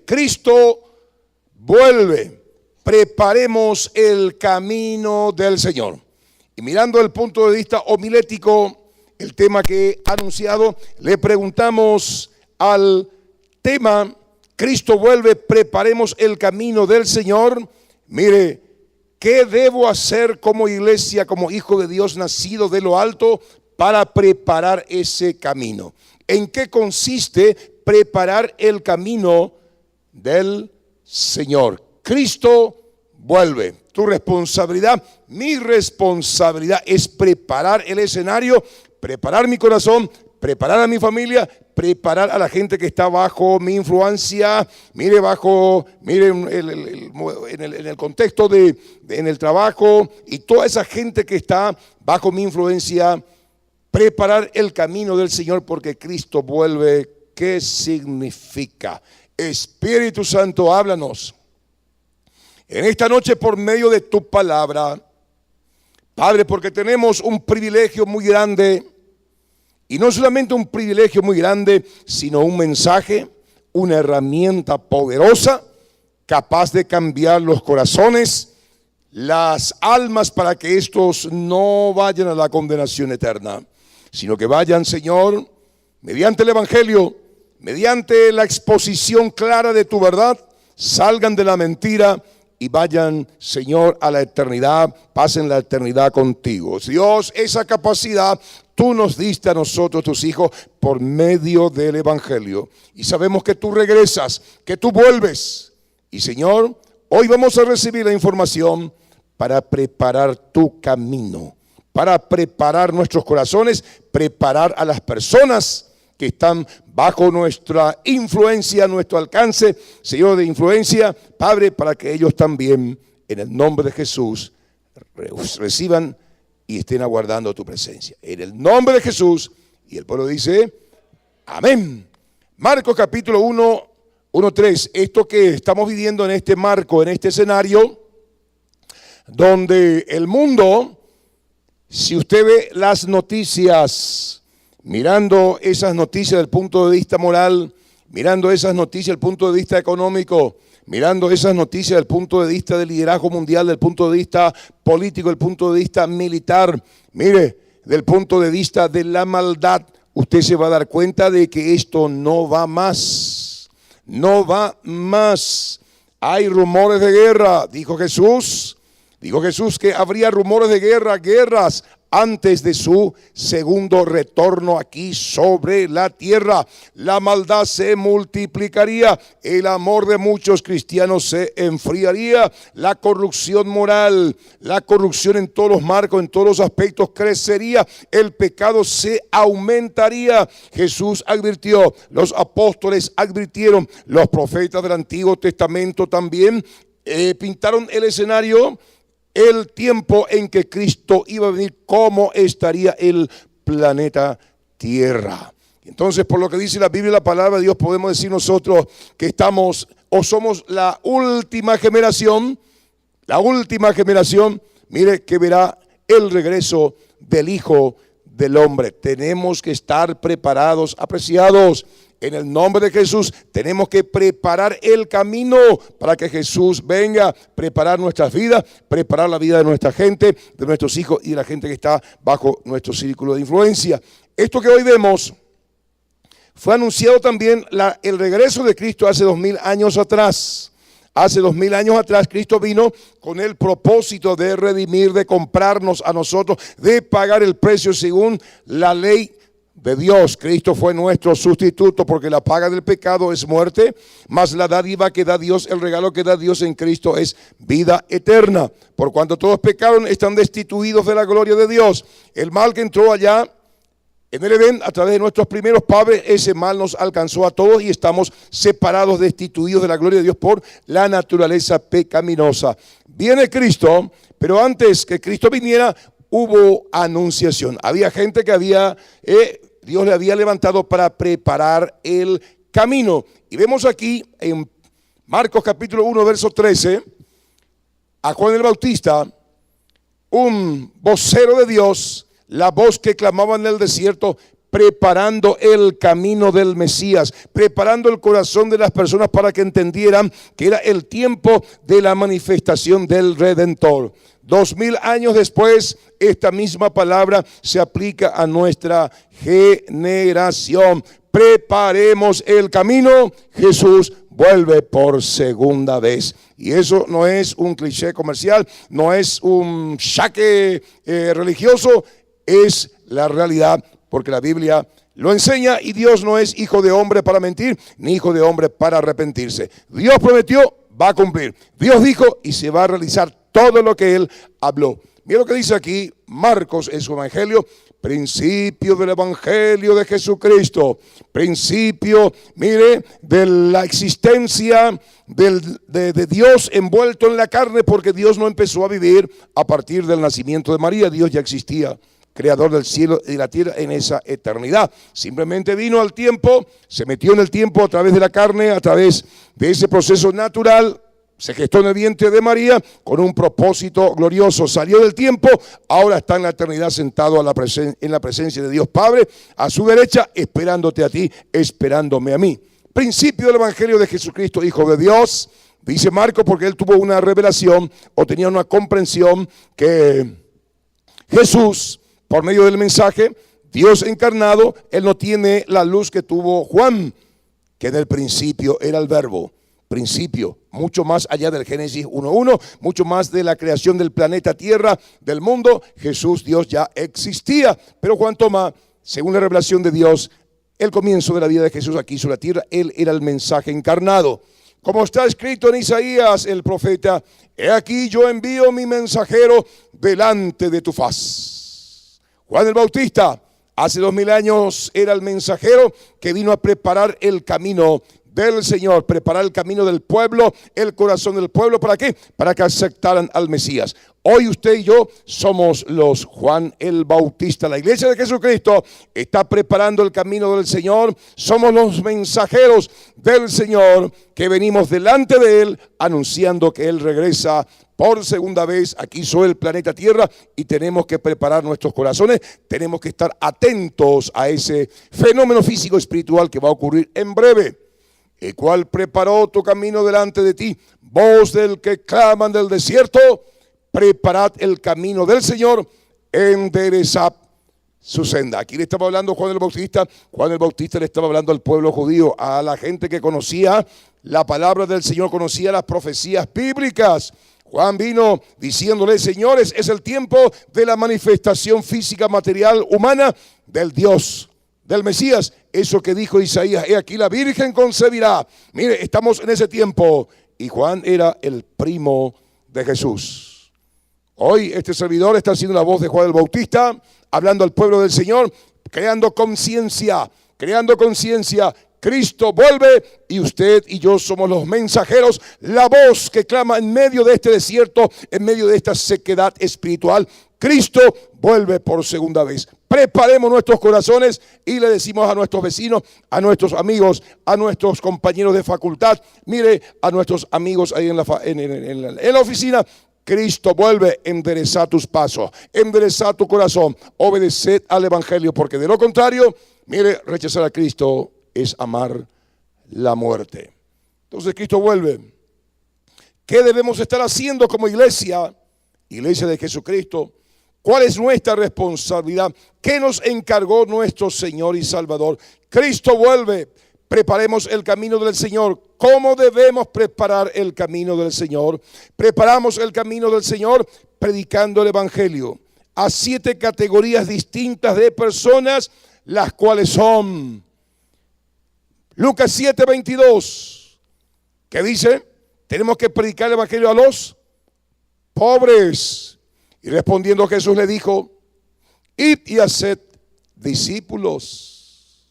Cristo vuelve. Preparemos el camino del Señor. Y mirando el punto de vista homilético, el tema que he anunciado, le preguntamos al tema, Cristo vuelve, preparemos el camino del Señor. Mire, ¿qué debo hacer como iglesia, como hijo de Dios nacido de lo alto para preparar ese camino? ¿En qué consiste preparar el camino del Señor? Cristo vuelve. Tu responsabilidad, mi responsabilidad es preparar el escenario, preparar mi corazón, preparar a mi familia, preparar a la gente que está bajo mi influencia. Mire, en el contexto en el trabajo y toda esa gente que está bajo mi influencia, preparar el camino del Señor porque Cristo vuelve. ¿Qué significa? Espíritu Santo, háblanos en esta noche por medio de tu palabra, Padre, porque tenemos un privilegio muy grande, y no solamente un privilegio muy grande, sino un mensaje, una herramienta poderosa, capaz de cambiar los corazones, las almas, para que estos no vayan a la condenación eterna, sino que vayan, Señor, mediante el Evangelio, mediante la exposición clara de tu verdad, salgan de la mentira y vayan, Señor, a la eternidad, pasen la eternidad contigo. Dios, esa capacidad tú nos diste a nosotros, tus hijos, por medio del Evangelio. Y sabemos que tú regresas, que tú vuelves. Y Señor, hoy vamos a recibir la información para preparar tu camino, para preparar nuestros corazones, preparar a las personas que están bajo nuestra influencia, nuestro alcance, Señor, de influencia, Padre, para que ellos también, en el nombre de Jesús, reciban y estén aguardando tu presencia. En el nombre de Jesús, y el pueblo dice, amén. Marcos capítulo 1:3, esto que estamos viviendo en este marco, en este escenario, donde el mundo, si usted ve las noticias, mirando esas noticias desde el punto de vista moral, mirando esas noticias desde el punto de vista económico, mirando esas noticias desde el punto de vista del liderazgo mundial, del punto de vista político, del punto de vista militar, mire, del punto de vista de la maldad, usted se va a dar cuenta de que esto no va más, no va más. Hay rumores de guerra, dijo Jesús que habría rumores de guerras antes de su segundo retorno aquí sobre la tierra. La maldad se multiplicaría, el amor de muchos cristianos se enfriaría, la corrupción moral, la corrupción en todos los marcos, en todos los aspectos crecería, el pecado se aumentaría. Jesús advirtió, los apóstoles advirtieron, los profetas del Antiguo Testamento también pintaron el escenario, el tiempo en que Cristo iba a venir, cómo estaría el planeta Tierra. Entonces, por lo que dice la Biblia y la palabra de Dios, podemos decir nosotros que estamos o somos la última generación, mire, que verá el regreso del Hijo del Hombre. Tenemos que estar preparados, apreciados. En el nombre de Jesús tenemos que preparar el camino para que Jesús venga, preparar nuestras vidas, preparar la vida de nuestra gente, de nuestros hijos y de la gente que está bajo nuestro círculo de influencia. Esto que hoy vemos fue anunciado también el regreso de Cristo hace 2000 años atrás. Hace 2000 años atrás Cristo vino con el propósito de redimir, de comprarnos a nosotros, de pagar el precio según la ley de Dios. Cristo fue nuestro sustituto, porque la paga del pecado es muerte, mas la dádiva que da Dios, el regalo que da Dios en Cristo es vida eterna. Por cuanto todos pecaron, están destituidos de la gloria de Dios. El mal que entró allá en el Edén a través de nuestros primeros padres, ese mal nos alcanzó a todos y estamos separados, destituidos de la gloria de Dios por la naturaleza pecaminosa. Viene Cristo, pero antes que Cristo viniera hubo anunciación. Había gente que Dios le había levantado para preparar el camino. Y vemos aquí en Marcos capítulo 1, verso 13, a Juan el Bautista, un vocero de Dios, la voz que clamaba en el desierto: preparando el camino del Mesías, preparando el corazón de las personas para que entendieran que era el tiempo de la manifestación del Redentor. 2000 años después, esta misma palabra se aplica a nuestra generación. Preparemos el camino, Jesús vuelve por segunda vez. Y eso no es un cliché comercial, no es un saque religioso, es la realidad, porque la Biblia lo enseña y Dios no es hijo de hombre para mentir, ni hijo de hombre para arrepentirse. Dios prometió, va a cumplir. Dios dijo y se va a realizar todo lo que Él habló. Mira lo que dice aquí Marcos en su evangelio. Principio del evangelio de Jesucristo. Principio, mire, de la existencia de Dios envuelto en la carne, porque Dios no empezó a vivir a partir del nacimiento de María. Dios ya existía, creador del cielo y de la tierra en esa eternidad. Simplemente vino al tiempo, se metió en el tiempo a través de la carne, a través de ese proceso natural. Se gestó en el vientre de María con un propósito glorioso. Salió del tiempo, ahora está en la eternidad sentado en la presencia de Dios Padre, a su derecha, esperándote a ti, esperándome a mí. Principio del evangelio de Jesucristo, Hijo de Dios, dice Marcos, porque él tuvo una revelación o tenía una comprensión que Jesús, por medio del mensaje, Dios encarnado, él no tiene la luz que tuvo Juan, que en el principio era el verbo. Principio, mucho más allá del Génesis 1:1, mucho más de la creación del planeta Tierra, del mundo. Jesús, Dios, ya existía, pero Juan toma, según la revelación de Dios, el comienzo de la vida de Jesús aquí sobre la tierra. Él era el mensaje encarnado, como está escrito en Isaías el profeta: he aquí yo envío mi mensajero delante de tu faz. Juan el Bautista hace 2000 años era el mensajero que vino a preparar el camino del Señor, preparar el camino del pueblo, el corazón del pueblo. ¿Para qué? Para que aceptaran al Mesías. Hoy usted y yo somos los Juan el Bautista. La iglesia de Jesucristo está preparando el camino del Señor. Somos los mensajeros del Señor que venimos delante de Él anunciando que Él regresa por segunda vez aquí sobre el planeta Tierra, y tenemos que preparar nuestros corazones, tenemos que estar atentos a ese fenómeno físico espiritual que va a ocurrir en breve. El cual preparó tu camino delante de ti, voz del que claman del desierto, preparad el camino del Señor, enderezad su senda. Aquí le estaba hablando Juan el Bautista. Juan el Bautista le estaba hablando al pueblo judío, a la gente que conocía la palabra del Señor, conocía las profecías bíblicas. Juan vino diciéndole: señores, es el tiempo de la manifestación física, material, humana del Dios, del Mesías. Eso que dijo Isaías: he aquí la Virgen concebirá. Mire, estamos en ese tiempo. Y Juan era el primo de Jesús. Hoy este servidor está haciendo la voz de Juan el Bautista, hablando al pueblo del Señor, creando conciencia. Cristo vuelve y usted y yo somos los mensajeros, la voz que clama en medio de este desierto, en medio de esta sequedad espiritual. Cristo vuelve por segunda vez. Preparemos nuestros corazones y le decimos a nuestros vecinos, a nuestros amigos, a nuestros compañeros de facultad, mire, a nuestros amigos ahí en la oficina: Cristo vuelve, endereza tus pasos, endereza tu corazón, obedeced al evangelio, porque de lo contrario, mire, rechazar a Cristo es amar la muerte. Entonces Cristo vuelve. ¿Qué debemos estar haciendo como iglesia de Jesucristo? ¿Cuál es nuestra responsabilidad? ¿Qué nos encargó nuestro Señor y Salvador? Cristo vuelve. Preparemos el camino del Señor. ¿Cómo debemos preparar el camino del Señor? Preparamos el camino del Señor predicando el evangelio a 7 categorías distintas de personas, las cuales son Lucas 7:22, que dice: tenemos que predicar el evangelio a los pobres. Y respondiendo Jesús le dijo: id y haced discípulos.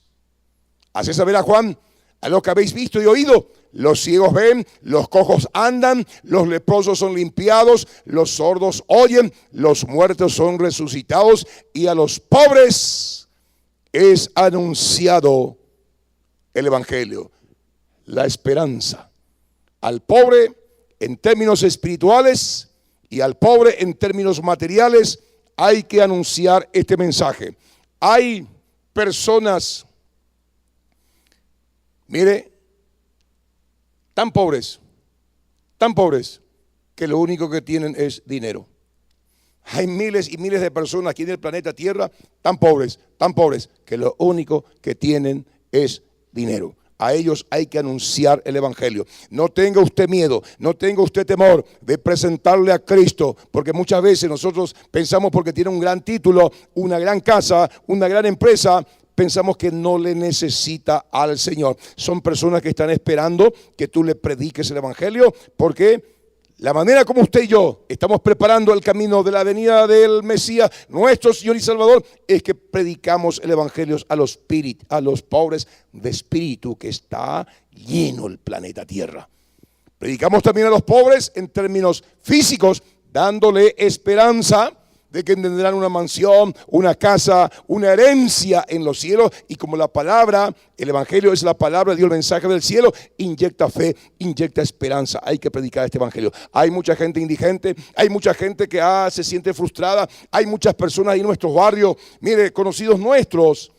Haced saber a Juan a lo que habéis visto y oído: los ciegos ven, los cojos andan, los leprosos son limpiados, los sordos oyen, los muertos son resucitados, y a los pobres es anunciado el evangelio, la esperanza. Al pobre en términos espirituales y al pobre en términos materiales hay que anunciar este mensaje. Hay personas, mire, tan pobres, que lo único que tienen es dinero. Hay miles y miles de personas aquí en el planeta Tierra tan pobres, que lo único que tienen es dinero. A ellos hay que anunciar el evangelio. No tenga usted miedo, no tenga usted temor de presentarle a Cristo, porque muchas veces nosotros pensamos, porque tiene un gran título, una gran casa, una gran empresa, pensamos que no le necesita al Señor. Son personas que están esperando que tú le prediques el evangelio, porque la manera como usted y yo estamos preparando el camino de la venida del Mesías, nuestro Señor y Salvador, es que predicamos el evangelio a los pobres de espíritu, que está lleno el planeta Tierra. Predicamos también a los pobres en términos físicos, dándole esperanza de que tendrán una mansión, una casa, una herencia en los cielos. Y como la palabra, el evangelio es la palabra de Dios, el mensaje del cielo, inyecta fe, inyecta esperanza. Hay que predicar este evangelio. Hay mucha gente indigente, hay mucha gente que se siente frustrada, hay muchas personas ahí en nuestros barrios, mire, conocidos nuestros,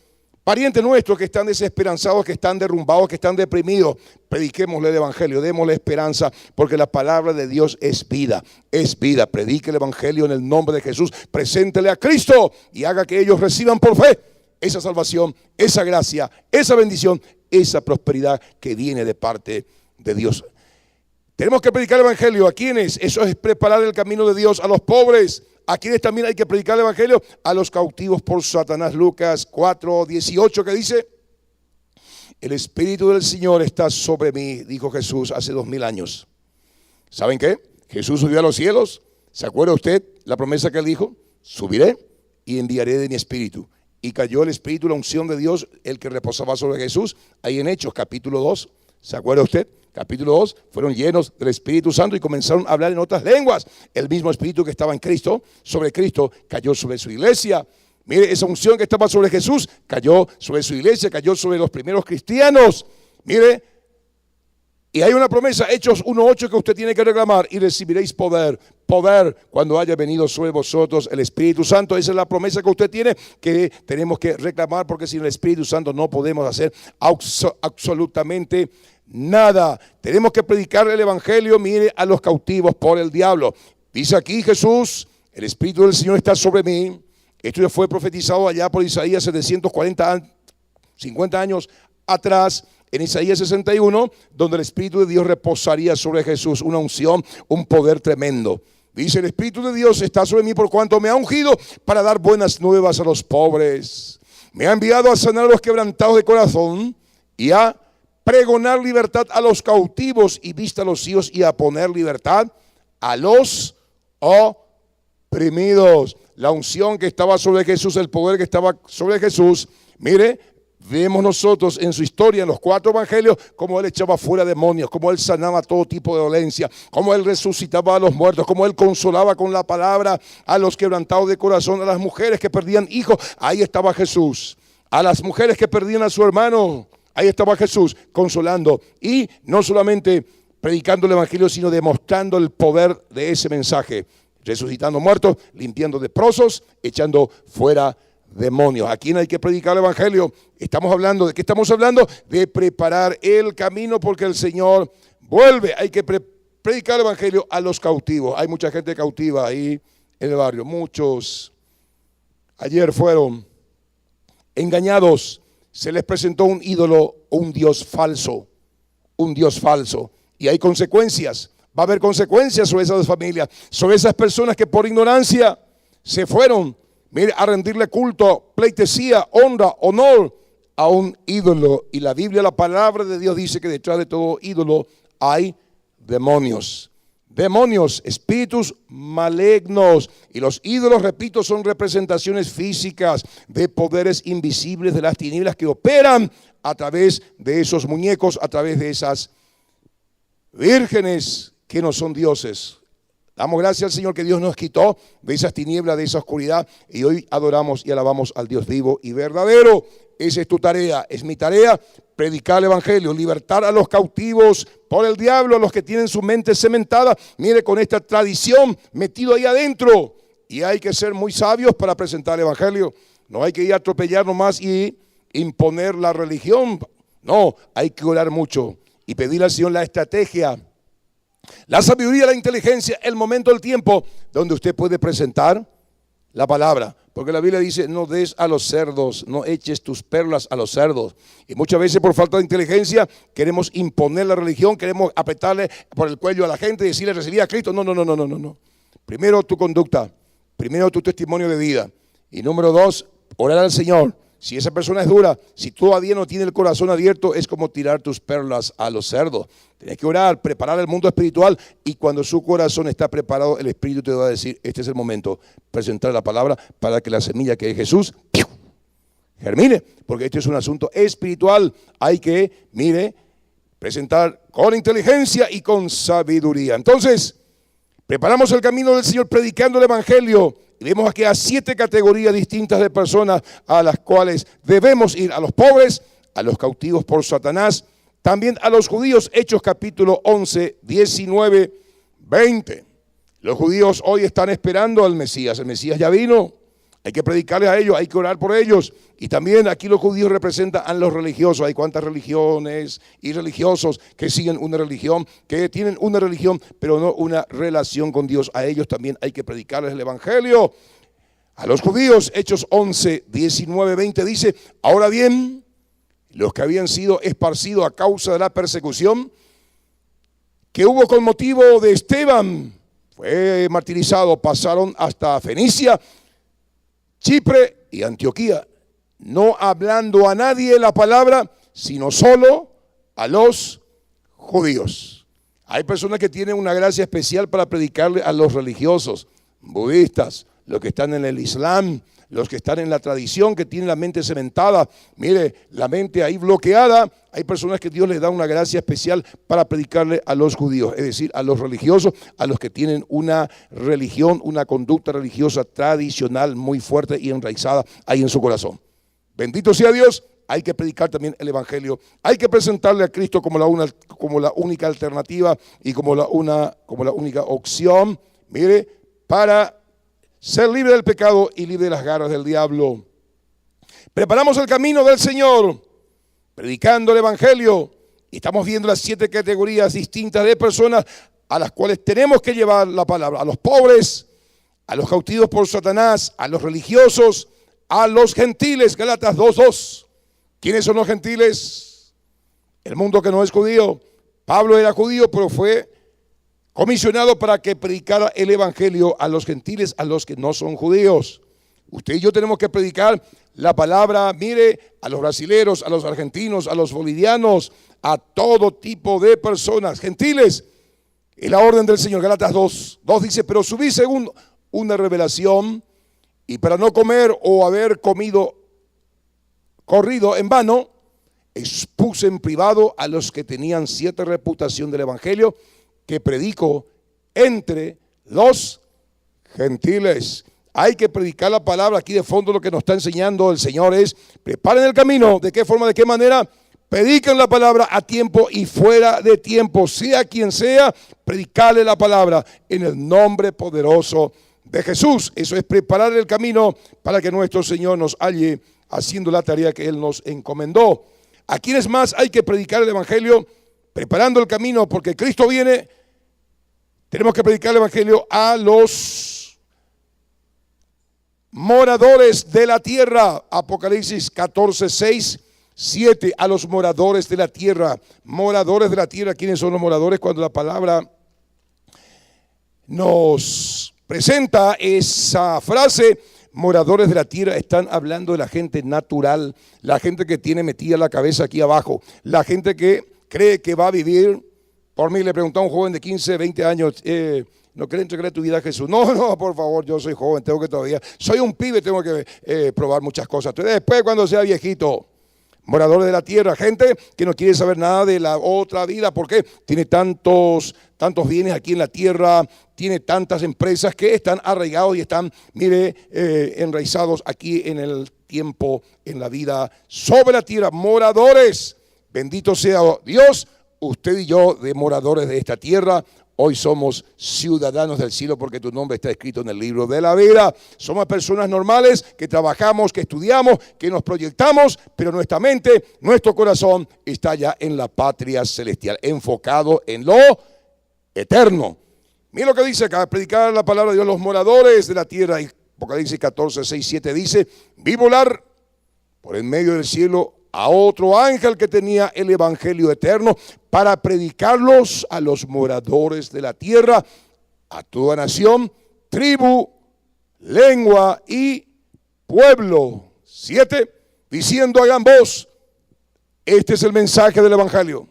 parientes nuestros que están desesperanzados, que están derrumbados, que están deprimidos. Prediquémosle el evangelio, démosle esperanza, porque la palabra de Dios es vida, es vida. Predique el evangelio en el nombre de Jesús, preséntele a Cristo y haga que ellos reciban por fe esa salvación, esa gracia, esa bendición, esa prosperidad que viene de parte de Dios. Tenemos que predicar el evangelio. ¿A quiénes? Eso es preparar el camino de Dios a los pobres. A quienes también hay que predicar el evangelio, a los cautivos por Satanás. Lucas 4:18, que dice: el Espíritu del Señor está sobre mí, dijo Jesús hace 2000 años. ¿Saben qué? Jesús subió a los cielos. ¿Se acuerda usted la promesa que él dijo? Subiré y enviaré de mi Espíritu. Y cayó el Espíritu, la unción de Dios, el que reposaba sobre Jesús, ahí en Hechos capítulo 2. ¿Se acuerda usted? Capítulo 2, fueron llenos del Espíritu Santo y comenzaron a hablar en otras lenguas. El mismo Espíritu que estaba en Cristo, sobre Cristo, cayó sobre su iglesia. Mire, esa unción que estaba sobre Jesús, cayó sobre su iglesia, cayó sobre los primeros cristianos. Mire, y hay una promesa, Hechos 1:8, que usted tiene que reclamar: y recibiréis poder cuando haya venido sobre vosotros el Espíritu Santo. Esa es la promesa que usted tiene, que tenemos que reclamar, porque sin el Espíritu Santo no podemos hacer absolutamente nada. Tenemos que predicar el evangelio, mire, a los cautivos por el diablo. Dice aquí Jesús: el Espíritu del Señor está sobre mí. Esto ya fue profetizado allá por Isaías 50 años atrás, en Isaías 61, donde el Espíritu de Dios reposaría sobre Jesús, una unción, un poder tremendo. Dice: el Espíritu de Dios está sobre mí por cuanto me ha ungido para dar buenas nuevas a los pobres. Me ha enviado a sanar a los quebrantados de corazón y a pregonar libertad a los cautivos y vista a los ciegos, y a poner libertad a los oprimidos. La unción que estaba sobre Jesús, el poder que estaba sobre Jesús. Mire, vemos nosotros en su historia, en los 4 evangelios, cómo él echaba fuera demonios, cómo él sanaba todo tipo de dolencia, cómo él resucitaba a los muertos, cómo él consolaba con la palabra a los quebrantados de corazón, a las mujeres que perdían hijos. Ahí estaba Jesús. A las mujeres que perdían a su hermano, ahí estaba Jesús consolando. Y no solamente predicando el evangelio, sino demostrando el poder de ese mensaje. Resucitando muertos, limpiando leprosos, echando fuera demonios. ¿A quién hay que predicar el evangelio? Estamos hablando, ¿de qué estamos hablando? De preparar el camino, porque el Señor vuelve. Hay que predicar el evangelio a los cautivos. Hay mucha gente cautiva ahí en el barrio. Muchos ayer fueron engañados. Se les presentó un ídolo, un Dios falso. Un Dios falso. Y hay consecuencias. Va a haber consecuencias sobre esas familias, sobre esas personas que por ignorancia se fueron, mire, a rendirle culto, pleitesía, honra, honor a un ídolo. Y la Biblia, la palabra de Dios, dice que detrás de todo ídolo hay demonios. Demonios, espíritus malignos. Y los ídolos, repito, son representaciones físicas de poderes invisibles de las tinieblas que operan a través de esos muñecos, a través de esas vírgenes que no son dioses. Damos gracias al Señor que Dios nos quitó de esas tinieblas, de esa oscuridad, y hoy adoramos y alabamos al Dios vivo y verdadero. Esa es tu tarea, es mi tarea: predicar el evangelio, libertar a los cautivos por el diablo, a los que tienen su mente cementada, mire, con esta tradición metido ahí adentro. Y hay que ser muy sabios para presentar el evangelio. No hay que ir a atropellar nomás y imponer la religión. No, hay que orar mucho y pedir al Señor la estrategia, la sabiduría, la inteligencia, el momento, el tiempo donde usted puede presentar la palabra. Porque la Biblia dice, no des a los cerdos, no eches tus perlas a los cerdos. Y muchas veces por falta de inteligencia queremos imponer la religión, queremos apretarle por el cuello a la gente y decirle, recibí a Cristo. No. Primero tu conducta, primero tu testimonio de vida. Y número 2, orar al Señor. Si esa persona es dura, si todavía no tiene el corazón abierto, es como tirar tus perlas a los cerdos. Tienes que orar, preparar el mundo espiritual, y cuando su corazón está preparado, el Espíritu te va a decir, este es el momento, presentar la palabra para que la semilla que es Jesús germine, porque este es un asunto espiritual. Hay que, presentar con inteligencia y con sabiduría. Entonces, preparamos el camino del Señor predicando el Evangelio. Y vemos aquí a 7 categorías distintas de personas a las cuales debemos ir: a los pobres, a los cautivos por Satanás, también a los judíos. Hechos capítulo 11, 19, 20. Los judíos hoy están esperando al Mesías. El Mesías ya vino. Hay que predicarles a ellos, hay que orar por ellos. Y también aquí los judíos representan a los religiosos. Hay cuantas religiones y religiosos que siguen una religión, que tienen una religión, pero no una relación con Dios. A ellos también hay que predicarles el Evangelio. A los judíos, Hechos 11, 19, 20 dice, ahora bien, los que habían sido esparcidos a causa de la persecución que hubo con motivo de Esteban, fue martirizado, pasaron hasta Fenicia, Chipre y Antioquía, no hablando a nadie la palabra, sino solo a los judíos. Hay personas que tienen una gracia especial para predicarle a los religiosos, budistas, los que están en el Islam, los que están en la tradición, que tienen la mente cementada, la mente ahí bloqueada. Hay personas que Dios les da una gracia especial para predicarle a los judíos, es decir, a los religiosos, a los que tienen una religión, una conducta religiosa tradicional muy fuerte y enraizada ahí en su corazón. Bendito sea Dios. Hay que predicar también el Evangelio. Hay que presentarle a Cristo como la única alternativa y como la única opción, para ser libre del pecado y libre de las garras del diablo. Preparamos el camino del Señor, predicando el Evangelio. Y estamos viendo las 7 categorías distintas de personas a las cuales tenemos que llevar la palabra. A los pobres, a los cautivos por Satanás, a los religiosos, a los gentiles. Gálatas 2:2. ¿Quiénes son los gentiles? El mundo que no es judío. Pablo era judío, pero fue comisionado para que predicara el Evangelio a los gentiles, a los que no son judíos. Usted y yo tenemos que predicar la palabra, a los brasileros, a los argentinos, a los bolivianos, a todo tipo de personas, gentiles. Y la orden del Señor, Gálatas 2 dice, pero subí según una revelación, y para no comer o haber corrido en vano, expuse en privado a los que tenían cierta reputación del Evangelio, que predico entre los gentiles. Hay que predicar la palabra. Aquí de fondo lo que nos está enseñando el Señor es, preparen el camino. ¿De qué forma, de qué manera? Prediquen la palabra a tiempo y fuera de tiempo. Sea quien sea, predicarle la palabra en el nombre poderoso de Jesús. Eso es preparar el camino para que nuestro Señor nos halle haciendo la tarea que Él nos encomendó. ¿A quiénes más hay que predicar el Evangelio? Preparando el camino, porque Cristo viene. Tenemos que predicar el Evangelio a los moradores de la tierra. Apocalipsis 14, 6, 7. A los moradores de la tierra. Moradores de la tierra. ¿Quiénes son los moradores? Cuando la palabra nos presenta esa frase, moradores de la tierra, están hablando de la gente natural, la gente que tiene metida la cabeza aquí abajo, la gente que cree que va a vivir. Por mí le preguntó a un joven de 15, 20 años, ¿no querés entregarle tu vida a Jesús? No, por favor, yo soy joven, soy un pibe, tengo que probar muchas cosas. Entonces, después cuando sea viejito, moradores de la tierra, gente que no quiere saber nada de la otra vida, porque tiene tantos bienes aquí en la tierra, tiene tantas empresas que están arraigados y están, enraizados aquí en el tiempo, en la vida, sobre la tierra, moradores. Bendito sea Dios. Usted y yo, de moradores de esta tierra, hoy somos ciudadanos del cielo porque tu nombre está escrito en el libro de la vida. Somos personas normales que trabajamos, que estudiamos, que nos proyectamos, pero nuestra mente, nuestro corazón está ya en la patria celestial, enfocado en lo eterno. Mira lo que dice acá, predicar la palabra de Dios, los moradores de la tierra. Apocalipsis 14, 6, 7 dice, vi volar por en medio del cielo a otro ángel que tenía el evangelio eterno para predicarlos a los moradores de la tierra, a toda nación, tribu, lengua y pueblo. 7, diciendo a gran voz, este es el mensaje del evangelio.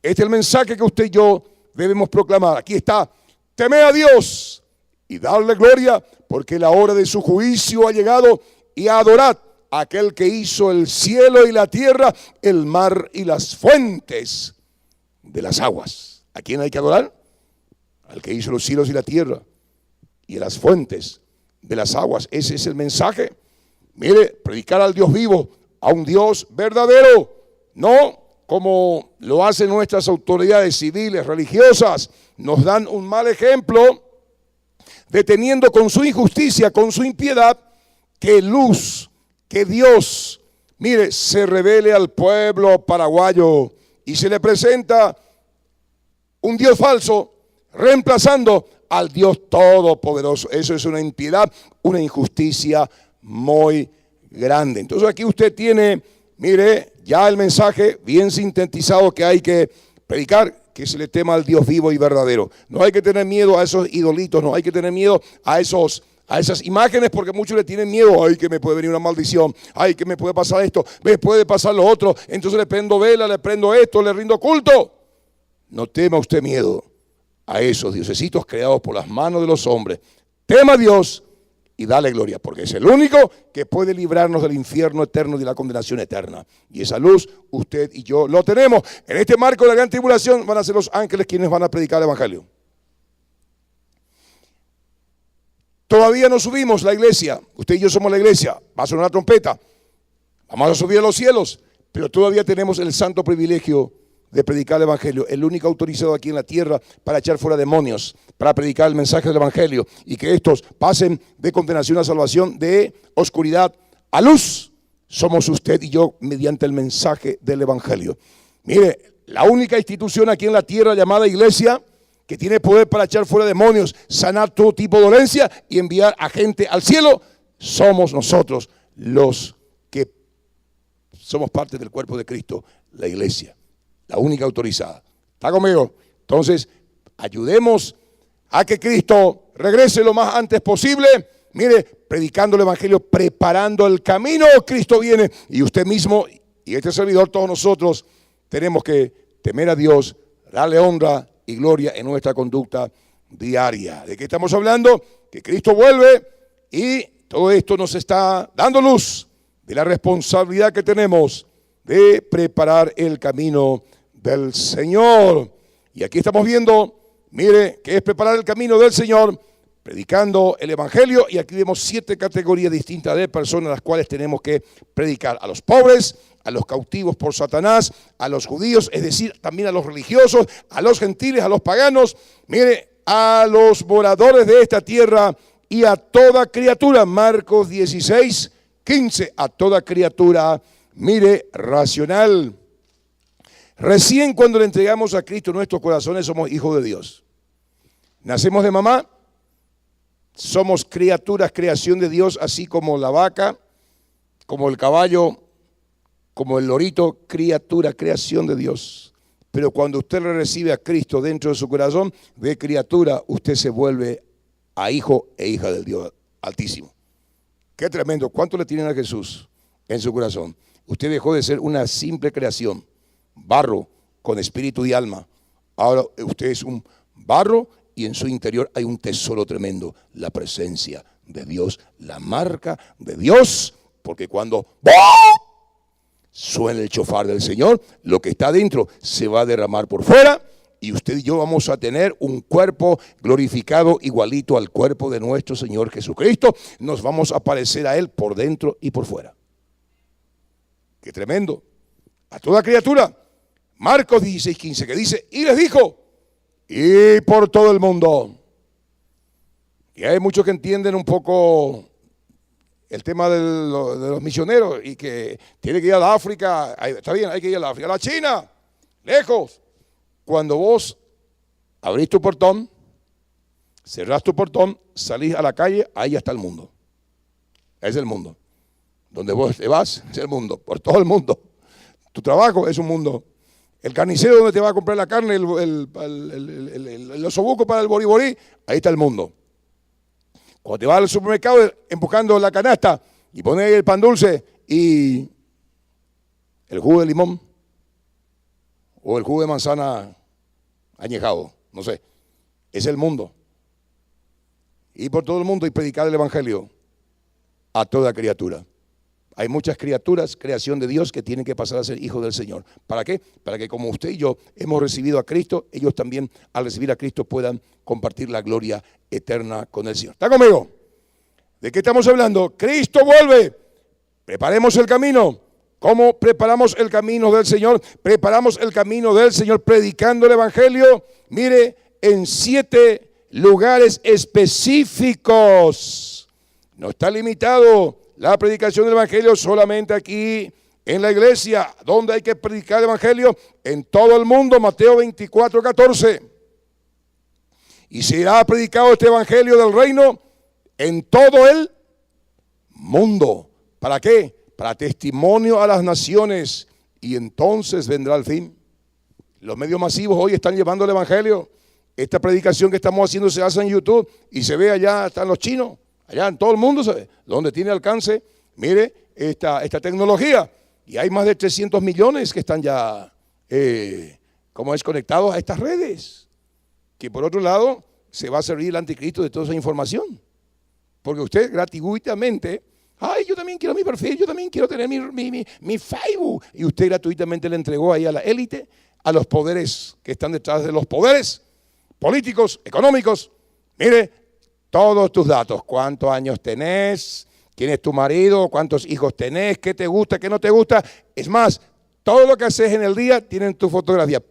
Este es el mensaje que usted y yo debemos proclamar. Aquí está, temed a Dios y darle gloria, porque la hora de su juicio ha llegado, y adorad a aquel que hizo el cielo y la tierra, el mar y las fuentes de las aguas. ¿A quién hay que adorar? Al que hizo los cielos y la tierra y las fuentes de las aguas. Ese es el mensaje. Mire, predicar al Dios vivo, a un Dios verdadero, no como lo hacen nuestras autoridades civiles, religiosas. Nos dan un mal ejemplo, deteniendo con su injusticia, con su impiedad, que luz, que Dios, mire, se revele al pueblo paraguayo y se le presenta un Dios falso, reemplazando al Dios todopoderoso. Eso es una impiedad, una injusticia muy grande. Entonces aquí usted tiene, mire, ya el mensaje bien sintetizado que hay que predicar, que se le tema al Dios vivo y verdadero. No hay que tener miedo a esos idolitos, no hay que tener miedo a esas imágenes, porque muchos le tienen miedo. Ay, que me puede venir una maldición, ay, que me puede pasar esto, me puede pasar lo otro, entonces le prendo vela, le prendo esto, le rindo culto. No tema usted miedo a esos diosesitos creados por las manos de los hombres. Tema a Dios y dale gloria, porque es el único que puede librarnos del infierno eterno y de la condenación eterna. Y esa luz, usted y yo lo tenemos. En este marco de la gran tribulación van a ser los ángeles quienes van a predicar el evangelio. Todavía no subimos la iglesia. Usted y yo somos la iglesia. Va a sonar la trompeta. Vamos a subir a los cielos. Pero todavía tenemos el santo privilegio de predicar el evangelio, el único autorizado aquí en la tierra para echar fuera demonios, para predicar el mensaje del evangelio y que estos pasen de condenación a salvación, de oscuridad a luz. Somos usted y yo mediante el mensaje del evangelio. Mire, la única institución aquí en la tierra llamada iglesia que tiene poder para echar fuera demonios, sanar todo tipo de dolencia y enviar a gente al cielo, somos nosotros los que somos parte del cuerpo de Cristo, la iglesia. La única autorizada. ¿Está conmigo? Entonces, ayudemos a que Cristo regrese lo más antes posible. Mire, predicando el evangelio, preparando el camino. Cristo viene y usted mismo y este servidor, todos nosotros, tenemos que temer a Dios, darle honra y gloria en nuestra conducta diaria. ¿De qué estamos hablando? Que Cristo vuelve y todo esto nos está dando luz de la responsabilidad que tenemos de preparar el camino del Señor. Y aquí estamos viendo, mire, que es preparar el camino del Señor, predicando el evangelio. Y aquí vemos 7 categorías distintas de personas a las cuales tenemos que predicar: a los pobres, a los cautivos por Satanás, a los judíos, es decir, también a los religiosos, a los gentiles, a los paganos, mire, a los moradores de esta tierra y a toda criatura. Marcos 16, 15, a toda criatura, mire, racional. Recién cuando le entregamos a Cristo nuestros corazones somos hijos de Dios. Nacemos de mamá, somos criaturas, creación de Dios, así como la vaca, como el caballo, como el lorito, criatura, creación de Dios. Pero cuando usted le recibe a Cristo dentro de su corazón, de criatura, usted se vuelve a hijo e hija del Dios Altísimo. Qué tremendo. ¿Cuánto le tienen a Jesús en su corazón? Usted dejó de ser una simple creación, barro con espíritu y alma. Ahora usted es un barro y en su interior hay un tesoro tremendo, la presencia de Dios, la marca de Dios, porque cuando suena el shofar del Señor, lo que está adentro se va a derramar por fuera y usted y yo vamos a tener un cuerpo glorificado igualito al cuerpo de nuestro Señor Jesucristo. Nos vamos a parecer a Él por dentro y por fuera. Qué tremendo. A toda criatura. Marcos 16, 15, que dice, y les dijo, y por todo el mundo. Y hay muchos que entienden un poco el tema de los misioneros y que tiene que ir a la África. Está bien, hay que ir a la África. A la China, lejos. Cuando vos abrís tu portón, cerrás tu portón, salís a la calle, ahí está el mundo. Es el mundo. Donde vos te vas, es el mundo, por todo el mundo. Tu trabajo es un mundo. El carnicero donde te va a comprar la carne, el osobuco para el boriborí, ahí está el mundo. Cuando te vas al supermercado empujando la canasta y pones ahí el pan dulce y el jugo de limón o el jugo de manzana añejado, no sé, es el mundo. Y por todo el mundo y predicar el evangelio a toda criatura. Hay muchas criaturas, creación de Dios, que tienen que pasar a ser hijos del Señor. ¿Para qué? Para que como usted y yo hemos recibido a Cristo, ellos también al recibir a Cristo puedan compartir la gloria eterna con el Señor. ¿Está conmigo? ¿De qué estamos hablando? Cristo vuelve. Preparemos el camino. ¿Cómo preparamos el camino del Señor? Preparamos el camino del Señor predicando el evangelio. Mire, en 7 lugares específicos. No está limitado la predicación del evangelio solamente aquí en la iglesia. ¿Dónde hay que predicar el evangelio? En todo el mundo. Mateo 24:14. Y será predicado este evangelio del reino en todo el mundo. ¿Para qué? Para testimonio a las naciones. Y entonces vendrá el fin. Los medios masivos hoy están llevando el evangelio. Esta predicación que estamos haciendo se hace en YouTube y se ve allá, están los chinos. Allá en todo el mundo se ve, donde tiene alcance, mire, esta tecnología. Y hay más de 300 millones que están ya, conectados a estas redes. Que por otro lado, se va a servir el anticristo de toda esa información. Porque usted gratuitamente, yo también quiero mi perfil, yo también quiero tener mi Facebook. Y usted gratuitamente le entregó ahí a la élite, a los poderes que están detrás de los poderes políticos, económicos. Mire, todos tus datos, cuántos años tenés, quién es tu marido, cuántos hijos tenés, qué te gusta, qué no te gusta. Es más, todo lo que haces en el día tienen tu fotografía.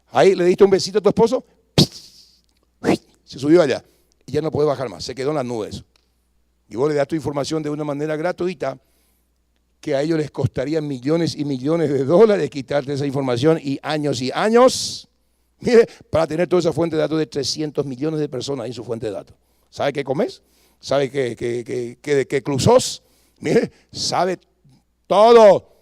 Ahí le diste un besito a tu esposo, se subió allá y ya no puede bajar más, se quedó en las nubes. Y vos le das tu información de una manera gratuita que a ellos les costaría millones y millones de dólares quitarte esa información y años. Mire, para tener toda esa fuente de datos de 300 millones de personas en su fuente de datos. ¿Sabe qué comes? ¿Sabe qué club sos? Mire, sabe todo.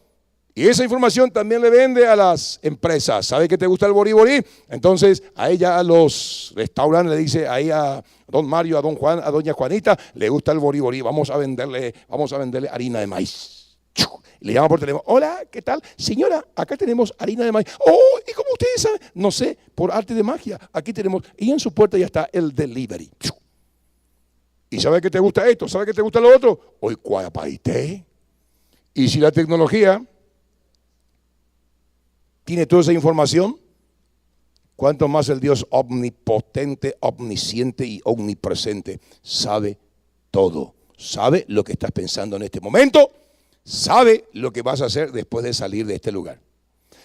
Y esa información también le vende a las empresas. ¿Sabe que te gusta el boriborí? Entonces, a ella, a los restaurantes, le dice ahí a don Mario, a don Juan, a doña Juanita, le gusta el boriborí. Vamos a venderle harina de maíz. Le llama por teléfono. Hola, ¿qué tal? Señora, acá tenemos harina de maíz. Oh, ¿y cómo ustedes saben? No sé, por arte de magia. Aquí tenemos, y en su puerta ya está el delivery. ¿Y sabe que te gusta esto? ¿Sabe que te gusta lo otro? Hoy cuapaité. Y si la tecnología tiene toda esa información, ¿cuánto más el Dios omnipotente, omnisciente y omnipresente sabe todo? Sabe lo que estás pensando en este momento. Sabe lo que vas a hacer después de salir de este lugar.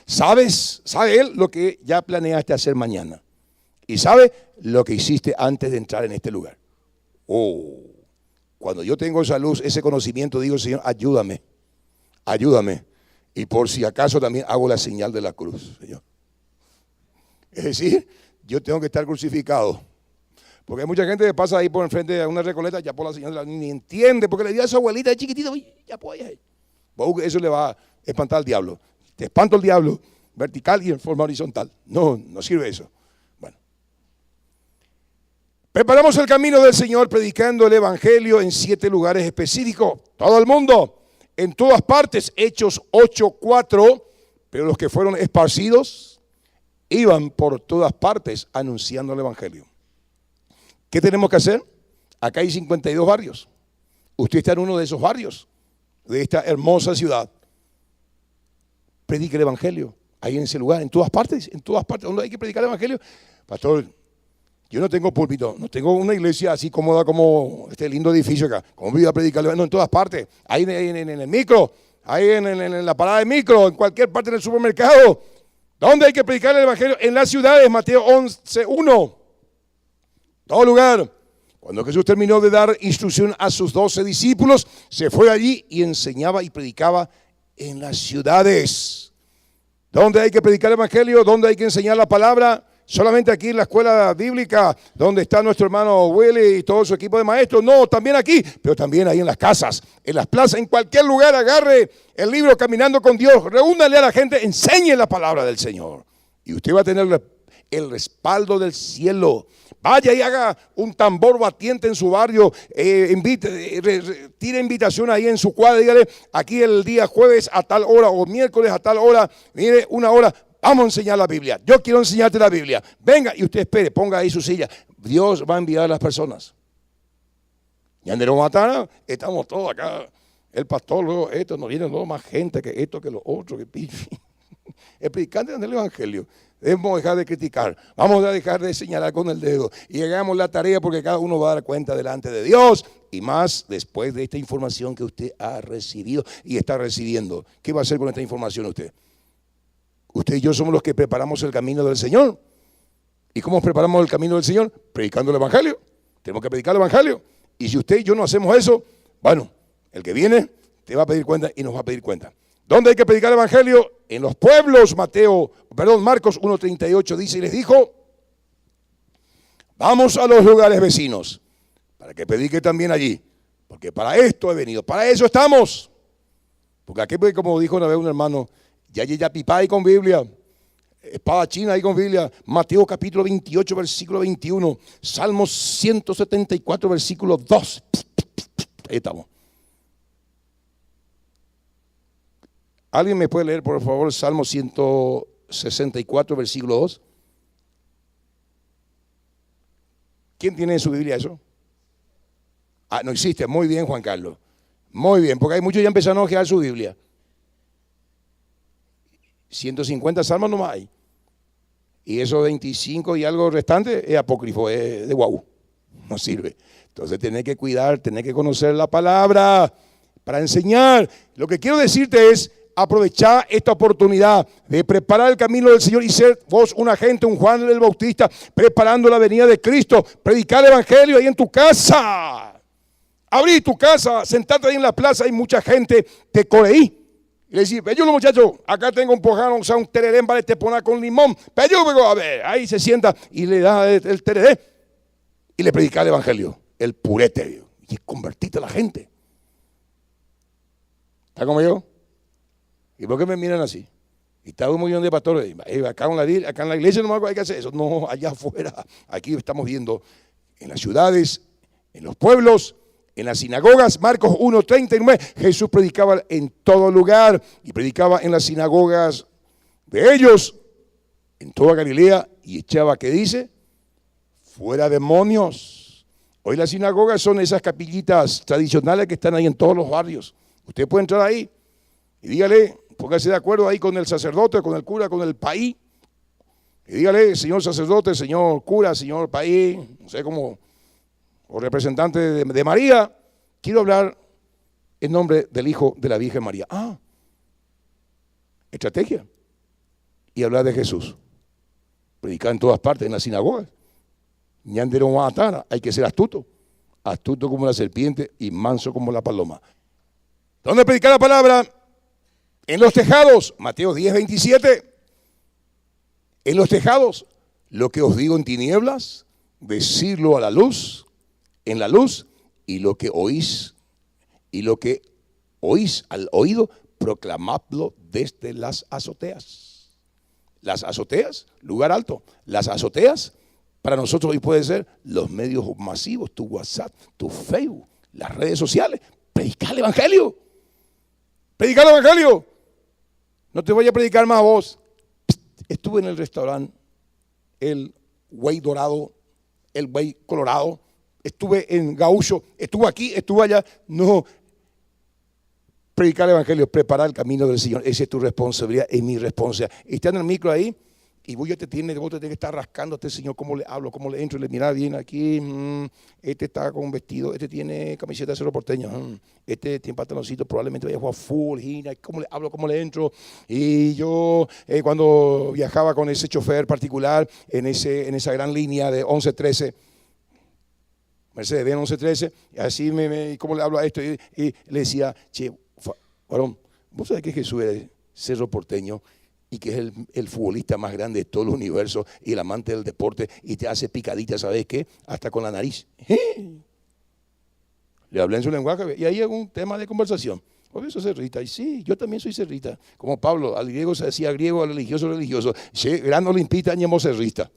Sabe Él lo que ya planeaste hacer mañana. Y sabe lo que hiciste antes de entrar en este lugar. Cuando yo tengo esa luz, ese conocimiento, digo, Señor, ayúdame. Y por si acaso también hago la señal de la cruz, Señor. Es decir, yo tengo que estar crucificado. Porque hay mucha gente que pasa ahí por enfrente de una recoleta, ya por la señal, ni entiende, porque le dio a su abuelita de chiquitita, ya puede. Eso le va a espantar al diablo. Te espanto el diablo, vertical y en forma horizontal. No sirve eso. Bueno. Preparamos el camino del Señor predicando el evangelio en 7 lugares específicos. Todo el mundo, en todas partes, Hechos 8:4, pero los que fueron esparcidos iban por todas partes anunciando el evangelio. ¿Qué tenemos que hacer? Acá hay 52 barrios. Usted está en uno de esos barrios, de esta hermosa ciudad. Predique el evangelio ahí en ese lugar, en todas partes. ¿Dónde hay que predicar el evangelio? Pastor, yo no tengo púlpito, no tengo una iglesia así cómoda como este lindo edificio acá. ¿Cómo voy a predicar el evangelio? No, en todas partes. Ahí en el micro, ahí en la parada de micro, en cualquier parte del supermercado. ¿Dónde hay que predicar el evangelio? En las ciudades, Mateo 11:1. Todo lugar. Cuando Jesús terminó de dar instrucción a sus 12 discípulos, se fue allí y enseñaba y predicaba en las ciudades. ¿Dónde hay que predicar el evangelio? ¿Dónde hay que enseñar la palabra? Solamente aquí en la escuela bíblica, donde está nuestro hermano Willy y todo su equipo de maestros. No, también aquí, pero también ahí en las casas, en las plazas, en cualquier lugar. Agarre el libro Caminando con Dios, reúnale a la gente, enseñe la palabra del Señor. Y usted va a tener el respaldo del cielo. Vaya y haga un tambor batiente en su barrio, tire invitación ahí en su cuadra, dígale, aquí el día jueves a tal hora o miércoles a tal hora, mire, una hora, vamos a enseñar la Biblia. Yo quiero enseñarte la Biblia. Venga y usted espere, ponga ahí su silla. Dios va a enviar a las personas. Y en Matana estamos todos acá. El pastor, luego esto, nos viene luego más gente que esto, que lo otro, que el predicante del evangelio. Debemos dejar de criticar, vamos a dejar de señalar con el dedo y hagamos la tarea, porque cada uno va a dar cuenta delante de Dios, y más después de esta información que usted ha recibido y está recibiendo. ¿Qué va a hacer con esta información usted? Usted y yo somos los que preparamos el camino del Señor. ¿Y cómo preparamos el camino del Señor? Predicando el evangelio. Tenemos que predicar el evangelio. Y si usted y yo no hacemos eso, bueno, el que viene te va a pedir cuenta y nos va a pedir cuenta. ¿Dónde hay que predicar el evangelio? En los pueblos. Marcos 1:38 dice, y les dijo, vamos a los lugares vecinos, para que predique también allí, porque para esto he venido, para eso estamos. Porque aquí, como dijo una vez un hermano, ya pipá ahí con Biblia, espada china ahí con Biblia. Mateo capítulo 28, versículo 21, Salmos 174, versículo 2. Ahí estamos. ¿Alguien me puede leer, por favor, Salmo 164, versículo 2? ¿Quién tiene en su Biblia eso? Ah, no existe. Muy bien, Juan Carlos. Muy bien, porque hay muchos ya empezaron a ojear su Biblia. 150 salmos nomás hay. Y esos 25 y algo restante es apócrifo, es de guau. No sirve. Entonces tenés que cuidar, tenés que conocer la palabra para enseñar. Lo que quiero decirte es, aprovechar esta oportunidad de preparar el camino del Señor y ser vos un agente, un Juan el Bautista, preparando la venida de Cristo. Predicar el evangelio ahí en tu casa. Abrí tu casa, sentarte ahí en la plaza, hay mucha gente, te coreí. Y le decís, pello muchachos, acá tengo un pojano, o sea, un tereré, vale, te pone con limón. Pello, a ver, ahí se sienta y le da el tereré y le predica el evangelio, el purete, y convertiste a la gente. ¿Está como yo? ¿Y por qué me miran así? Y está un millón de pastores. Acá en la iglesia no hay que hacer eso. No, allá afuera. Aquí estamos viendo en las ciudades, en los pueblos, en las sinagogas. Marcos 1:39. Jesús predicaba en todo lugar y predicaba en las sinagogas de ellos, en toda Galilea, y echaba, ¿qué dice? Fuera demonios. Hoy las sinagogas son esas capillitas tradicionales que están ahí en todos los barrios. Usted puede entrar ahí y dígale, póngase de acuerdo ahí con el sacerdote, con el cura, con el paí. Y dígale, señor sacerdote, señor cura, señor paí, no sé cómo, o representante de María, quiero hablar en nombre del Hijo de la Virgen María. Ah, estrategia. Y hablar de Jesús. Predicar en todas partes, en las sinagogas. Ñandero Matana, hay que ser astuto. Astuto como la serpiente y manso como la paloma. ¿Dónde predicar la palabra? En los tejados, Mateo 10:27. En los tejados, lo que os digo en tinieblas, decirlo a la luz, en la luz, y lo que oís al oído, proclamadlo desde las azoteas. Las azoteas, lugar alto. Las azoteas, para nosotros hoy puede ser los medios masivos, tu WhatsApp, tu Facebook, las redes sociales. Predicar el evangelio. Predicar el evangelio. No te voy a predicar más a vos. Estuve en el restaurante El Buey Dorado, El Buey Colorado. Estuve en Gaúcho. Estuve aquí, estuve allá. No. Predicar el evangelio, preparar el camino del Señor. Esa es tu responsabilidad, es mi responsabilidad. Está en el micro ahí Y vos te tienes que estar rascando a este señor, cómo le hablo, cómo le entro, y le mira bien aquí, este está con un vestido, este tiene camiseta de Cerro Porteño, este tiene pantaloncito, probablemente vaya a jugar fútbol, cómo le hablo, cómo le entro. Y yo cuando viajaba con ese chofer particular en esa gran línea de 11-13, Mercedes-Benz 11-13, así cómo le hablo a esto, y le decía, che, varón, vos sabés que Jesús es Cerro Porteño y que es el futbolista más grande de todo el universo y el amante del deporte y te hace picadita, ¿sabes qué? Hasta con la nariz. Le hablé en su lenguaje y ahí hay un tema de conversación. Por eso cerrita. Y sí, yo también soy cerrita. Como Pablo, al griego se decía griego, al religioso, religioso. Sí, gran olimpista, añemo cerrista.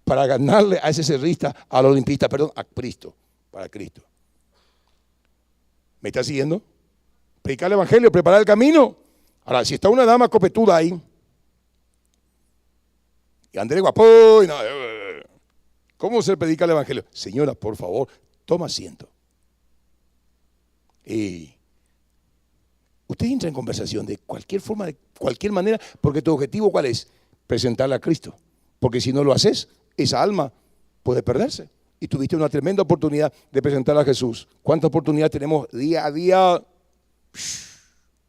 Para ganarle a ese cerrista, al olimpista, perdón, a Cristo, para Cristo. ¿Me está siguiendo? Predicar el evangelio, preparar el camino. Ahora, si está una dama copetuda ahí, y Andrés guapo, no, ¿cómo se predica el evangelio? Señora, por favor, toma asiento. Y usted entra en conversación de cualquier forma, de cualquier manera, porque tu objetivo, ¿cuál es? Presentarle a Cristo. Porque si no lo haces, esa alma puede perderse. Y tuviste una tremenda oportunidad de presentarle a Jesús. ¿Cuántas oportunidades tenemos día a día?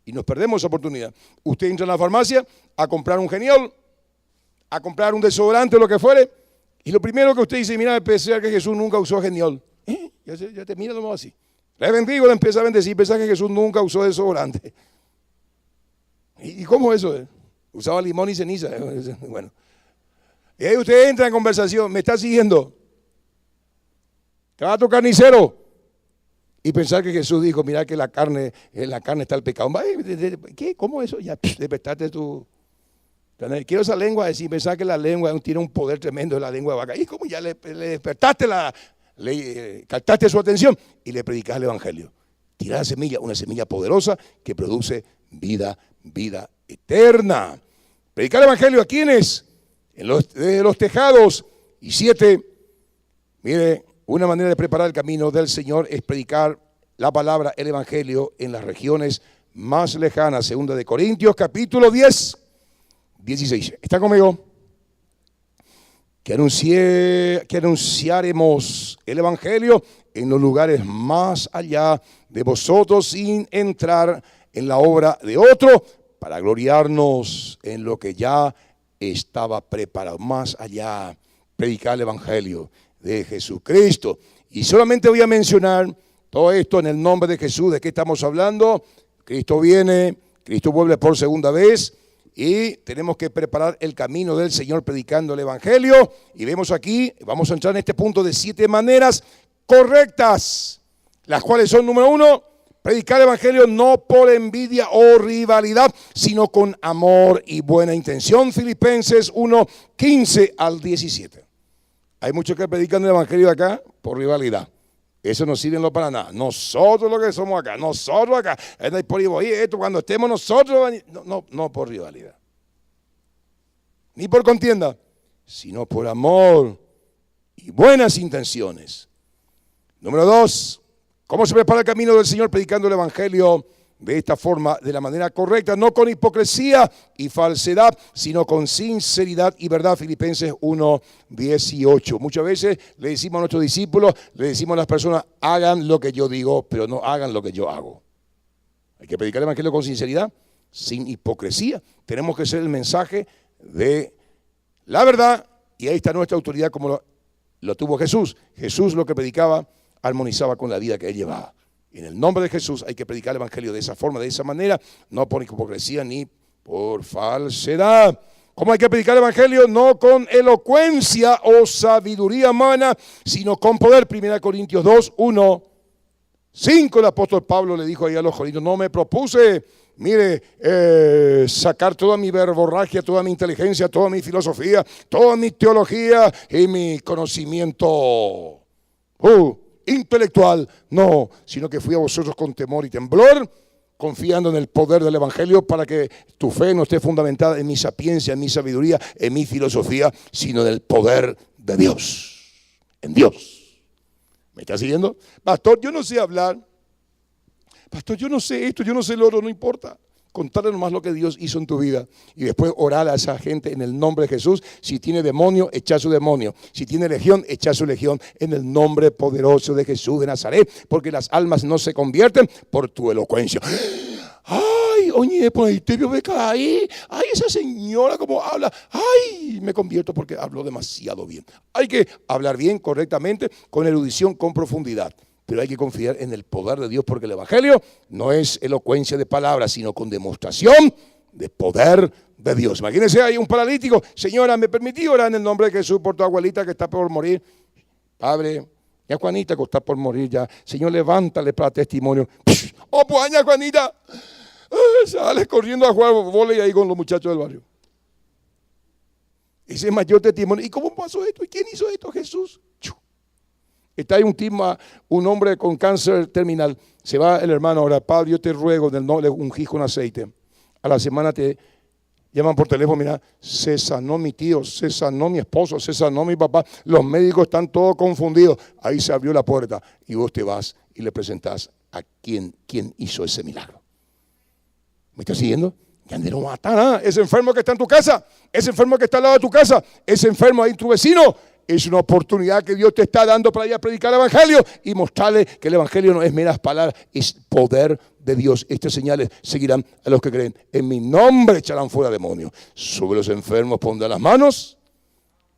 Y nos perdemos esa oportunidad. Usted entra en la farmacia a comprar un geniol, a comprar un desodorante o lo que fuere, y lo primero que usted dice, mira, empecé a que Jesús nunca usó geniol. Ya te mira nomás así. Le bendigo, le empieza a bendecir, pensar que Jesús nunca usó desodorante. ¿Y cómo eso es? Usaba limón y ceniza. Bueno. Y ahí usted entra en conversación, me está siguiendo. Trabajo carnicero. Y pensar que Jesús dijo, mira que en la carne está el pecado. ¿Qué? ¿Cómo eso? Ya despertaste tú. Quiero esa lengua decir, pensar que la lengua tiene un poder tremendo de la lengua de vaca. Y como ya le despertaste, captaste su atención y le predicas el evangelio. Tirá la semilla, una semilla poderosa que produce vida eterna. Predicar el evangelio a quienes, desde los tejados. Y 7, mire, una manera de preparar el camino del Señor es predicar la palabra, el evangelio en las regiones más lejanas. 2 de Corintios, capítulo 10. 16. ¿Está conmigo? Que anunciaremos el evangelio en los lugares más allá de vosotros sin entrar en la obra de otro para gloriarnos en lo que ya estaba preparado. Más allá, predicar el evangelio de Jesucristo. Y solamente voy a mencionar todo esto en el nombre de Jesús. ¿De qué estamos hablando? Cristo viene, Cristo vuelve por segunda vez. Y tenemos que preparar el camino del Señor predicando el evangelio. Y vemos aquí, vamos a entrar en este punto de 7 maneras correctas, las cuales son: número 1, predicar el evangelio no por envidia o rivalidad, sino con amor y buena intención. Filipenses 1:15 al 17. Hay muchos que predican el evangelio acá por rivalidad. Eso no sirve para nada. Nosotros lo que somos acá, nosotros acá. Esto cuando estemos nosotros, no por rivalidad. Ni por contienda, sino por amor y buenas intenciones. Número 2, ¿cómo se prepara el camino del Señor predicando el evangelio? De esta forma, de la manera correcta, no con hipocresía y falsedad, sino con sinceridad y verdad. Filipenses 1:18. Muchas veces le decimos a nuestros discípulos, le decimos a las personas, hagan lo que yo digo, pero no hagan lo que yo hago. Hay que predicar el evangelio con sinceridad, sin hipocresía. Tenemos que ser el mensaje de la verdad, y ahí está nuestra autoridad como lo tuvo Jesús. Jesús lo que predicaba, armonizaba con la vida que él llevaba. En el nombre de Jesús hay que predicar el evangelio de esa forma, de esa manera, no por hipocresía ni por falsedad. ¿Cómo hay que predicar el evangelio? No con elocuencia o sabiduría humana, sino con poder. 1 Corintios 2:1-5. El apóstol Pablo le dijo ahí a los corintios, no me propuse, sacar toda mi verborragia, toda mi inteligencia, toda mi filosofía, toda mi teología y mi conocimiento intelectual, no, sino que fui a vosotros con temor y temblor, confiando en el poder del evangelio para que tu fe no esté fundamentada en mi sapiencia, en mi sabiduría, en mi filosofía, sino en el poder de Dios, en Dios. ¿Me está siguiendo? Pastor, yo no sé hablar. Pastor, yo no sé esto, yo no sé lo otro, no importa. Contarle nomás lo que Dios hizo en tu vida y después orar a esa gente en el nombre de Jesús. Si tiene demonio, echa su demonio. Si tiene legión, echa su legión en el nombre poderoso de Jesús de Nazaret, porque las almas no se convierten por tu elocuencia. Ay, oye, por ahí te vio beca ahí. Ay, esa señora como habla. Ay, me convierto porque hablo demasiado bien. Hay que hablar bien, correctamente, con erudición, con profundidad. Pero hay que confiar en el poder de Dios, porque el evangelio no es elocuencia de palabras, sino con demostración de poder de Dios. Imagínense, hay un paralítico. Señora, ¿me permití orar en el nombre de Jesús por tu abuelita que está por morir? Padre, ya Juanita que está por morir ya. Señor, levántale para testimonio. ¡Oh, pues, ya Juanita! Sale corriendo a jugar vóley ahí con los muchachos del barrio. Ese es mayor testimonio. ¿Y cómo pasó esto? ¿Y quién hizo esto? Jesús. Está ahí un hombre con cáncer terminal. Se va el hermano ahora. Padre, yo te ruego, le ungí con aceite. A la semana te llaman por teléfono. Mira, se sanó mi tío, se sanó mi esposo, se sanó mi papá. Los médicos están todos confundidos. Ahí se abrió la puerta y vos te vas y le presentás a quién hizo ese milagro. ¿Me estás siguiendo? Ya no lo matan, ese enfermo que está en tu casa, ese enfermo que está al lado de tu casa, ese enfermo ahí tu vecino. Es una oportunidad que Dios te está dando para ir a predicar el evangelio y mostrarle que el evangelio no es meras palabras, es poder de Dios. Estas señales seguirán a los que creen. En mi nombre echarán fuera demonios. Sobre los enfermos pondrán las manos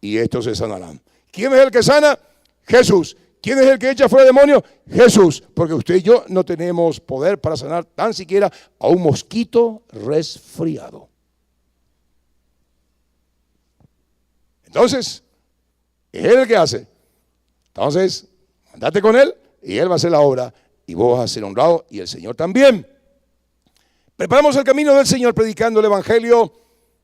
y estos se sanarán. ¿Quién es el que sana? Jesús. ¿Quién es el que echa fuera demonios? Jesús. Porque usted y yo no tenemos poder para sanar tan siquiera a un mosquito resfriado. Entonces, es Él el que hace. Entonces, andate con Él y Él va a hacer la obra y vos vas a ser honrado y el Señor también. Preparamos el camino del Señor predicando el evangelio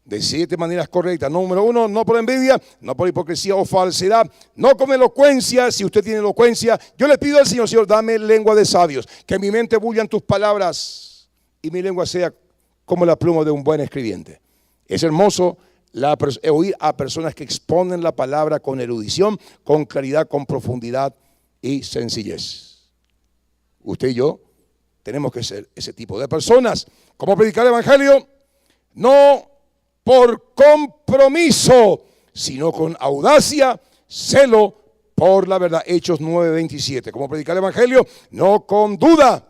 de 7 maneras correctas. Número 1, no por envidia, no por hipocresía o falsedad, no con elocuencia. Si usted tiene elocuencia, yo le pido al Señor, Señor, dame lengua de sabios, que mi mente bullan tus palabras y mi lengua sea como la pluma de un buen escribiente. Es hermoso oír a personas que exponen la palabra con erudición, con claridad, con profundidad y sencillez. Usted y yo tenemos que ser ese tipo de personas. ¿Cómo predicar el evangelio? No por compromiso, sino con audacia, celo por la verdad. Hechos 9:27. ¿Cómo predicar el evangelio? No con duda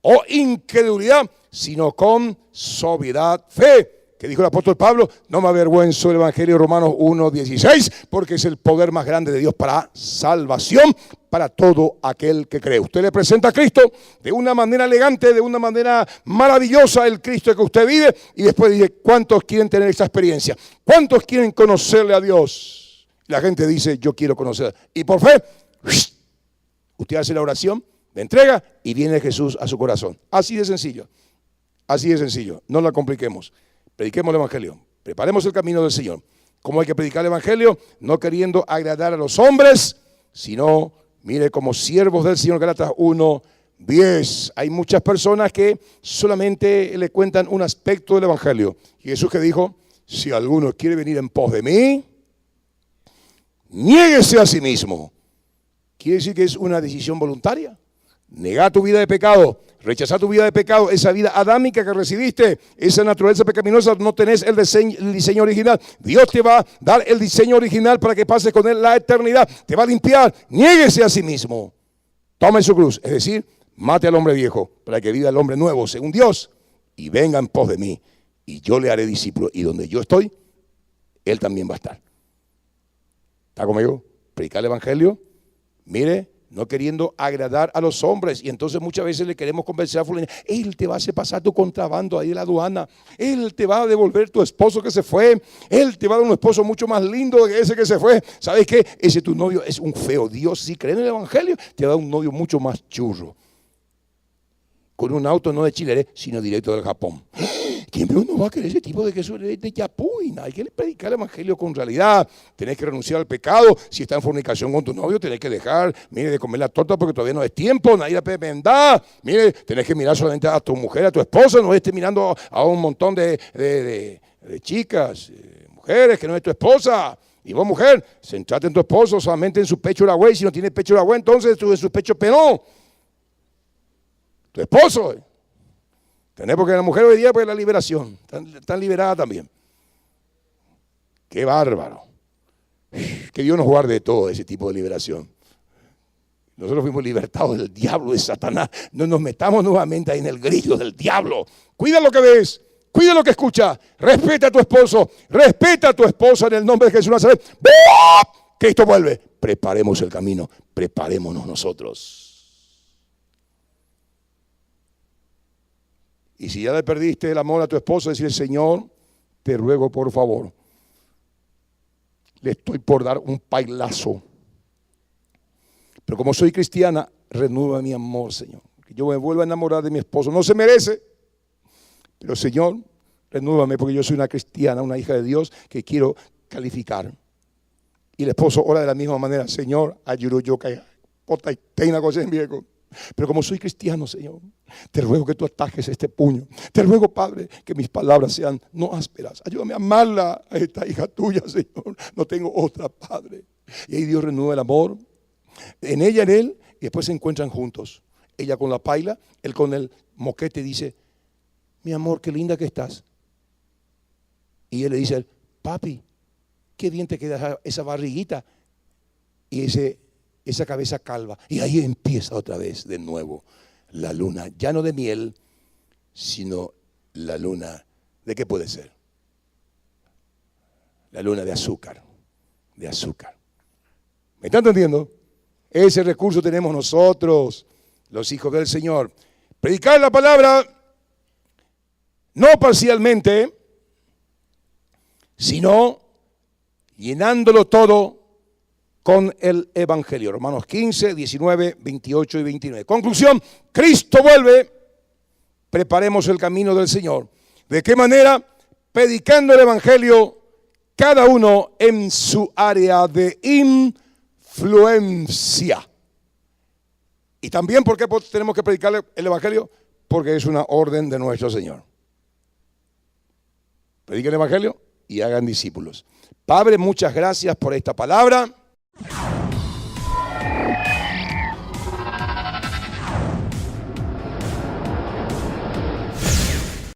o incredulidad, sino con sobriedad, fe. Que dijo el apóstol Pablo, no me avergüenzo del evangelio de Romanos 1:16, porque es el poder más grande de Dios para salvación para todo aquel que cree. Usted le presenta a Cristo de una manera elegante, de una manera maravillosa, el Cristo que usted vive, y después dice, ¿cuántos quieren tener esta experiencia? ¿Cuántos quieren conocerle a Dios? La gente dice, yo quiero conocer. Y por fe, usted hace la oración, le entrega y viene Jesús a su corazón. Así de sencillo. Así de sencillo. No la compliquemos. Prediquemos el evangelio, preparemos el camino del Señor. ¿Cómo hay que predicar el evangelio? No queriendo agradar a los hombres, sino, mire, como siervos del Señor. Gálatas 1:10. Hay muchas personas que solamente le cuentan un aspecto del evangelio. Y Jesús que dijo, si alguno quiere venir en pos de mí, niéguese a sí mismo. Quiere decir que es una decisión voluntaria. Negar tu vida de pecado, rechazar tu vida de pecado, esa vida adámica que recibiste, esa naturaleza pecaminosa, no tenés el diseño original. Dios te va a dar el diseño original para que pases con Él la eternidad. Te va a limpiar. Niéguese a sí mismo. Tome su cruz, es decir, mate al hombre viejo para que viva el hombre nuevo según Dios y venga en pos de mí y yo le haré discípulo y donde yo estoy, Él también va a estar. ¿Está conmigo? Predicar el evangelio, mire, no queriendo agradar a los hombres. Y entonces muchas veces le queremos convencer a fulano, él te va a hacer pasar tu contrabando ahí en la aduana, él te va a devolver tu esposo que se fue, él te va a dar un esposo mucho más lindo que ese que se fue. ¿Sabes qué? Ese tu novio es un feo. Dios, si cree en el evangelio, te va a dar un novio mucho más churro, con un auto no de Chile, sino directo del Japón. ¿Quién no va a querer ese tipo de Jesús de Yapuina? Hay que predicar el evangelio con realidad. Tenés que renunciar al pecado. Si está en fornicación con tu novio, tenés que dejar, mire, de comer la torta porque todavía no es tiempo. Nadie la pemendá. Mire, tenés que mirar solamente a tu mujer, a tu esposa. No estés mirando a un montón de chicas, mujeres que no es tu esposa. Y vos, mujer, centrate en tu esposo, solamente en su pecho la güey. Si no tiene pecho la güey, entonces en su pecho penó. Tu esposo. ¿Entendés? Porque la mujer hoy día, pues la liberación, están liberadas también. Qué bárbaro. Que Dios nos guarde de todo ese tipo de liberación. Nosotros fuimos libertados del diablo, de Satanás. No nos metamos nuevamente ahí en el grillo del diablo. Cuida lo que ves, cuida lo que escuchas. Respeta a tu esposo, respeta a tu esposa en el nombre de Jesús Nazaret. Cristo vuelve. Preparemos el camino, preparémonos nosotros. Y si ya le perdiste el amor a tu esposo, decir: Señor, te ruego por favor, le estoy por dar un pailazo. Pero como soy cristiana, renueva mi amor, Señor. Que yo me vuelva a enamorar de mi esposo. No se merece. Pero Señor, renúvame, porque yo soy una cristiana, una hija de Dios que quiero calificar. Y el esposo ora de la misma manera: Señor, ayudo yo que tenga cosas en viejo. Pero como soy cristiano, Señor, te ruego que tú atajes este puño. Te ruego, Padre, que mis palabras sean no ásperas. Ayúdame a amarla a esta hija tuya, Señor. No tengo otra, Padre. Y ahí Dios renueva el amor en ella, en él, y después se encuentran juntos. Ella con la paila, él con el moquete, dice: mi amor, qué linda que estás. Y él le dice: papi, qué bien te queda esa barriguita y esa cabeza calva. Y ahí empieza otra vez de nuevo la luna, ya no de miel, sino la luna, ¿de qué puede ser? La luna de azúcar, de azúcar. ¿Me están entendiendo? Ese recurso tenemos nosotros, los hijos del Señor. Predicar la palabra no parcialmente, sino llenándolo todo con el Evangelio. Romanos 15, 19, 28 y 29. Conclusión: Cristo vuelve. Preparemos el camino del Señor. ¿De qué manera? Predicando el Evangelio, cada uno en su área de influencia. Y también, ¿por qué tenemos que predicar el Evangelio? Porque es una orden de nuestro Señor. Prediquen el Evangelio y hagan discípulos. Padre, muchas gracias por esta palabra.